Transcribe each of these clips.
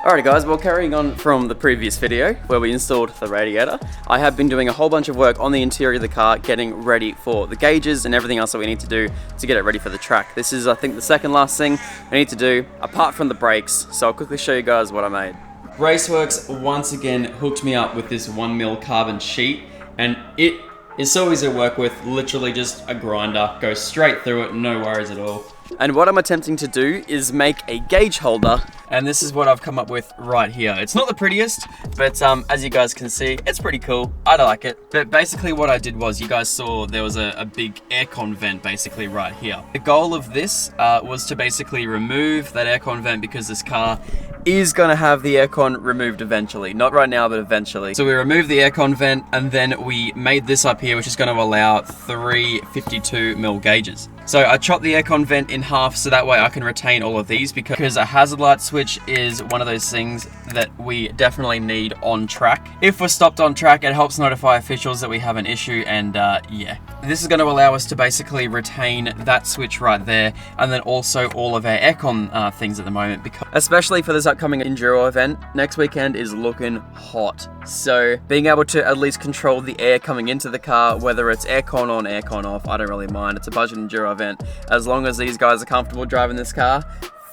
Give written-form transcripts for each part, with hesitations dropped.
Alrighty guys, well carrying on from the previous video where we installed the radiator, I have been doing a whole bunch of work on the interior of the car, getting ready for the gauges and everything else that we need to do to get it ready for the track. This is, I think, the second last thing I need to do, apart from the brakes, so I'll quickly show you guys what I made. Raceworks once again hooked me up with this 1mm carbon sheet, and it is so easy to work with, literally just a grinder, goes straight through it, no worries at all. And what I'm attempting to do is make a gauge holder, and this is what I've come up with right here. It's not the prettiest, but as you guys can see, it's pretty cool. I like it. But basically what I did was, you guys saw there was a big aircon vent basically right here. The goal of this was to basically remove that aircon vent because this car is gonna have the aircon removed eventually. Not right now, but eventually. So we removed the aircon vent, and then we made this up here, which is gonna allow 3 52mm gauges. So I chopped the aircon vent in half so that way I can retain all of these, because a hazard light switch is one of those things that we definitely need on track. If we're stopped on track, it helps notify officials that we have an issue, and yeah. This is going to allow us to basically retain that switch right there, and then also all of our aircon things at the moment, because especially for this upcoming Enduro event, next weekend is looking hot. So being able to at least control the air coming into the car, whether it's aircon on, aircon off, I don't really mind. It's a budget Enduro event. As long as these guys are comfortable driving this car,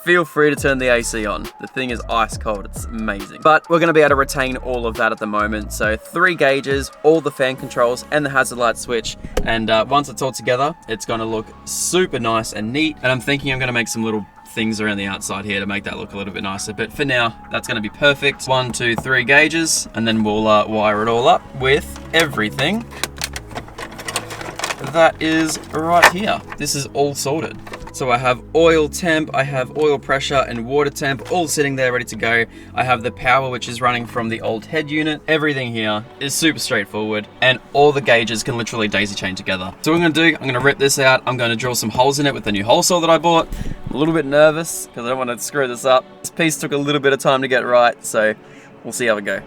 feel free to turn the AC on. The thing is ice cold, it's amazing. But we're gonna be able to retain all of that at the moment. So 3 gauges, all the fan controls, and the hazard light switch. And once it's all together, it's gonna look super nice and neat. And I'm thinking I'm gonna make some little things around the outside here to make that look a little bit nicer. But for now, that's gonna be perfect. 1, 2, 3 gauges, and then we'll wire it all up with everything that is right here. This is all sorted. So I have oil temp, I have oil pressure and water temp all sitting there ready to go. I have the power, which is running from the old head unit. Everything here is super straightforward, and all the gauges can literally daisy chain together. So what I'm gonna do, I'm gonna rip this out. I'm gonna drill some holes in it with the new hole saw that I bought. I'm a little bit nervous because I don't want to screw this up. This piece took a little bit of time to get right, so we'll see how we go.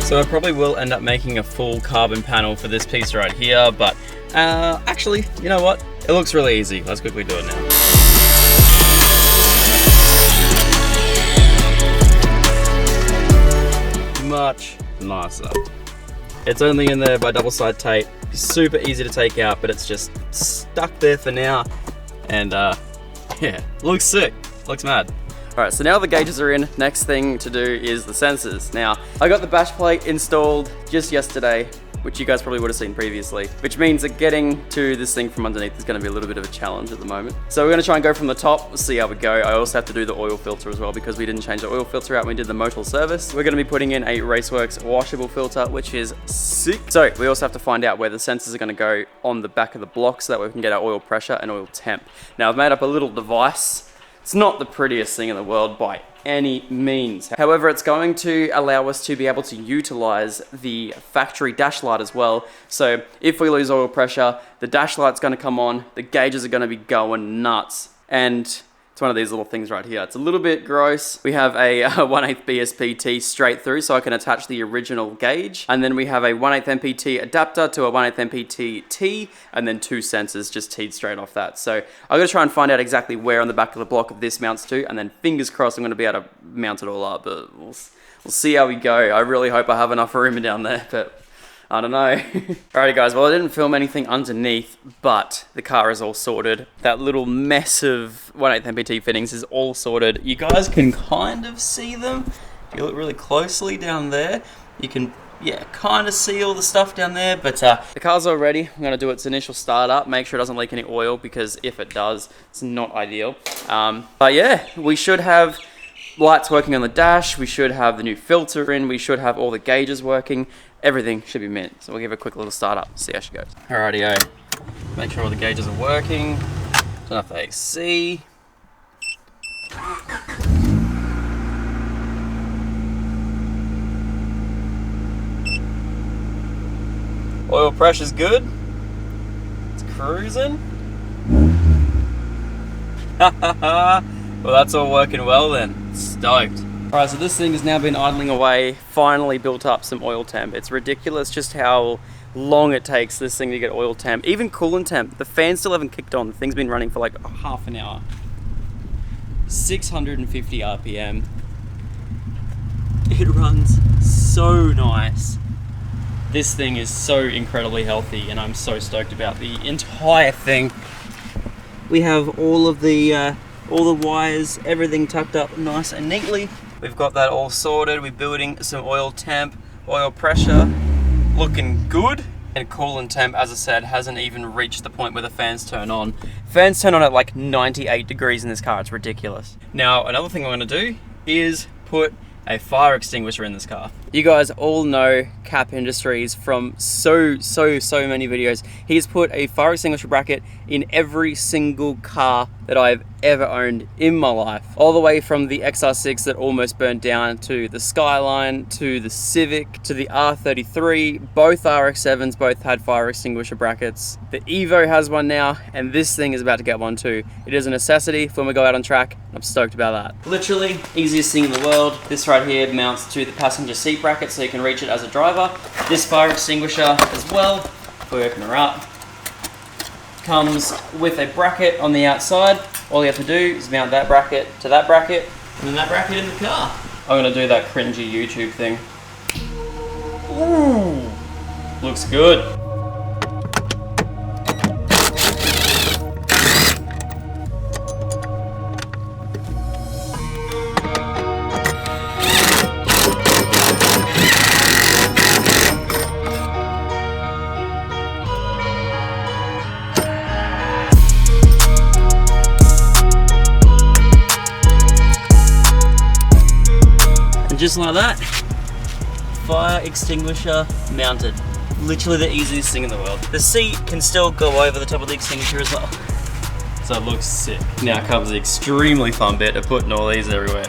So I probably will end up making a full carbon panel for this piece right here, but actually, you know what? It looks really easy. Let's quickly do it now. Much nicer. It's only in there by double side tape. Super easy to take out, but it's just stuck there for now. And yeah, looks sick. Looks mad. Alright, so now the gauges are in, next thing to do is the sensors. Now, I got the bash plate installed just yesterday, which you guys probably would have seen previously, which means that getting to this thing from underneath is going to be a little bit of a challenge at the moment. So we're going to try and go from the top, we'll see how we go. I also have to do the oil filter as well because we didn't change the oil filter out when we did the motor service. We're going to be putting in a Raceworks washable filter, which is sick. So we also have to find out where the sensors are going to go on the back of the block so that we can get our oil pressure and oil temp. Now I've made up a little device. It's not the prettiest thing in the world by any means. However, it's going to allow us to be able to utilize the factory dash light as well. So if we lose oil pressure, the dash light's going to come on, the gauges are going to be going nuts. And It's one of these little things right here. It's a little bit gross. We have a 1/8 BSPT straight through, so I can attach the original gauge. And then we have a 1/8 MPT adapter to a 1/8 MPT T, and then 2 sensors just teed straight off that. So I'm gonna try and find out exactly where on the back of the block of this mounts to, and then fingers crossed I'm gonna be able to mount it all up, but we'll see how we go. I really hope I have enough room down there, but I don't know. Alrighty guys, well I didn't film anything underneath, but the car is all sorted. That little mess of 1/8 MPT fittings is all sorted. You guys can kind of see them. If you look really closely down there, you can, yeah, kind of see all the stuff down there, but the car's all ready. I'm gonna do its initial startup, make sure it doesn't leak any oil, because if it does, it's not ideal. But yeah, we should have lights working on the dash, we should have the new filter in, we should have all the gauges working. Everything should be mint. So we'll give it a quick little start up, see how she goes. Alrighty-o. Make sure all the gauges are working. Turn off the AC. Oil pressure's good. It's cruising. Well, that's all working well then. Stoked. Alright, so this thing has now been idling away, finally built up some oil temp. It's ridiculous just how long it takes this thing to get oil temp. Even coolant temp, the fan still haven't kicked on. The thing's been running for like half an hour. 650 RPM. It runs so nice. This thing is so incredibly healthy, and I'm so stoked about the entire thing. We have all the wires, everything tucked up nice and neatly. We've got that all sorted. We're building some oil temp, oil pressure, looking good. And coolant temp, as I said, hasn't even reached the point where the fans turn on. Fans turn on at like 98 degrees in this car. It's ridiculous. Now, another thing I'm gonna do is put a fire extinguisher in this car. You guys all know Cap Industries from so many videos. He's put a fire extinguisher bracket in every single car that I've ever owned in my life. All the way from the XR6 that almost burned down, to the Skyline, to the Civic, to the R33. Both RX-7s both had fire extinguisher brackets. The Evo has one now, and this thing is about to get one too. It is a necessity for when we go out on track. I'm stoked about that. Literally, easiest thing in the world. This right here mounts to the passenger seat bracket so you can reach it as a driver. This fire extinguisher as well, if we open her up, comes with a bracket on the outside. All you have to do is mount that bracket to that bracket, and then that bracket in the car. I'm gonna do that cringy YouTube thing. Ooh, looks good. Just like that, fire extinguisher mounted. Literally the easiest thing in the world. The seat can still go over the top of the extinguisher as well. So it looks sick. Now comes the extremely fun bit of putting all these everywhere.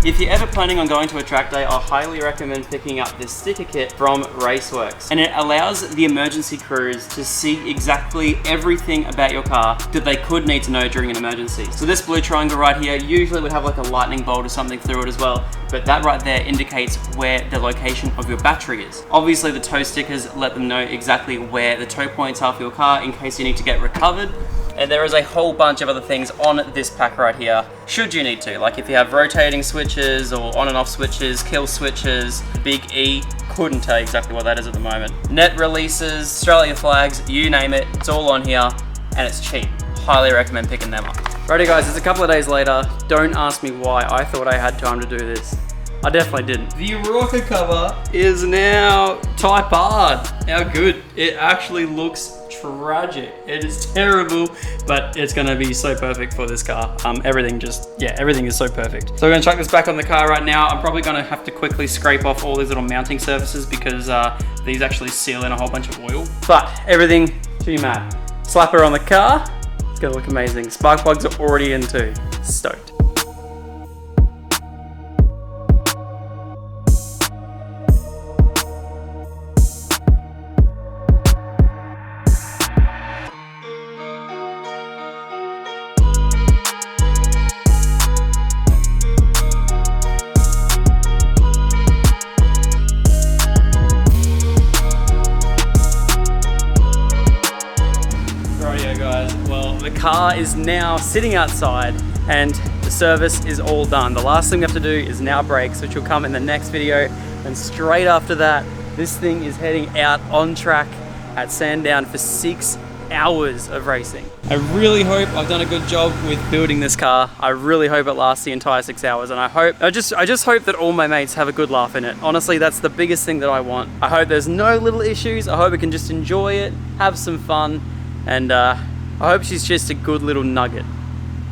If you're ever planning on going to a track day, I highly recommend picking up this sticker kit from Raceworks. And it allows the emergency crews to see exactly everything about your car that they could need to know during an emergency. So this blue triangle right here usually would have like a lightning bolt or something through it as well, but that right there indicates where the location of your battery is. Obviously the tow stickers let them know exactly where the tow points are for your car in case you need to get recovered. And there is a whole bunch of other things on this pack right here, should you need to. Like if you have rotating switches or on and off switches, kill switches, big E, couldn't tell you exactly what that is at the moment. Net releases, Australia flags, you name it, it's all on here, and it's cheap. Highly recommend picking them up. Righty guys, it's a couple of days later. Don't ask me why I thought I had time to do this. I definitely didn't. The rocker cover is now type hard. How good. It actually looks tragic. It is terrible, but it's gonna be so perfect for this car. Everything is so perfect. So we're gonna chuck this back on the car right now. I'm probably gonna have to quickly scrape off all these little mounting surfaces because these actually seal in a whole bunch of oil. But everything should be mad. Slap her on the car. It's gonna look amazing. Spark plugs are already in too. Stoked. car is now sitting outside and the service is all done. The last thing we have to do is now brakes, which will come in the next video. And straight after that, this thing is heading out on track at Sandown for 6 hours of racing. I really hope I've done a good job with building this car. I really hope it lasts the entire 6 hours, and I just hope that all my mates have a good laugh in it. Honestly, that's the biggest thing that I want. I hope there's no little issues. I hope we can just enjoy it, have some fun, and I hope she's just a good little nugget.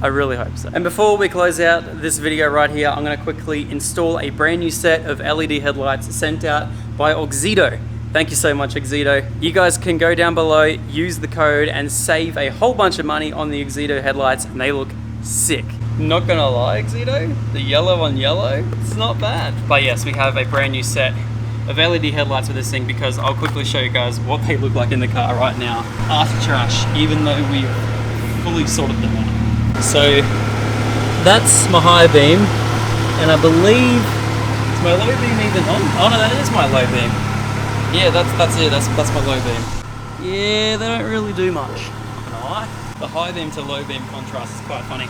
I really hope so. And before we close out this video right here, I'm gonna quickly install a brand new set of LED headlights sent out by Oxedo. Thank you so much, Oxedo. You guys can go down below, use the code, and save a whole bunch of money on the Oxedo headlights, and they look sick. Not gonna lie, Oxedo, the yellow on yellow, it's not bad. But yes, we have a brand new set of LED headlights with this thing, because I'll quickly show you guys what they look like in the car right now. After trash, even though we fully sorted them out. So, that's my high beam, and I believe, is my low beam even on? Oh no, that is my low beam. Yeah, that's it, that's my low beam. Yeah, they don't really do much, not gonna lie. The high beam to low beam contrast is quite funny.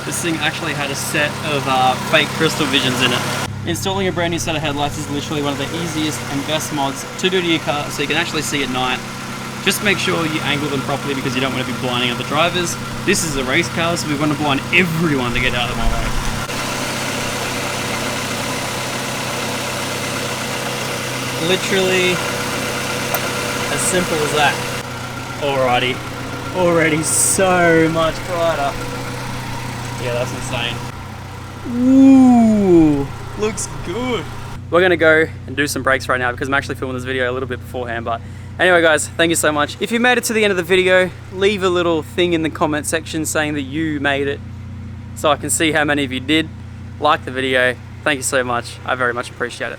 This thing actually had a set of fake crystal visions in it. Installing a brand new set of headlights is literally one of the easiest and best mods to do to your car, so you can actually see at night. Just make sure you angle them properly, because you don't want to be blinding other drivers. This is a race car, so we want to blind everyone to get out of my way. Literally as simple as that. Alrighty, already so much brighter. Yeah, that's insane. Ooh, looks good. We're gonna go and do some brakes right now, because I'm actually filming this video a little bit beforehand. But anyway guys, thank you so much. If you made it to the end of the video, leave a little thing in the comment section saying that you made it, so I can see how many of you did. Like the video. Thank you so much. I very much appreciate it.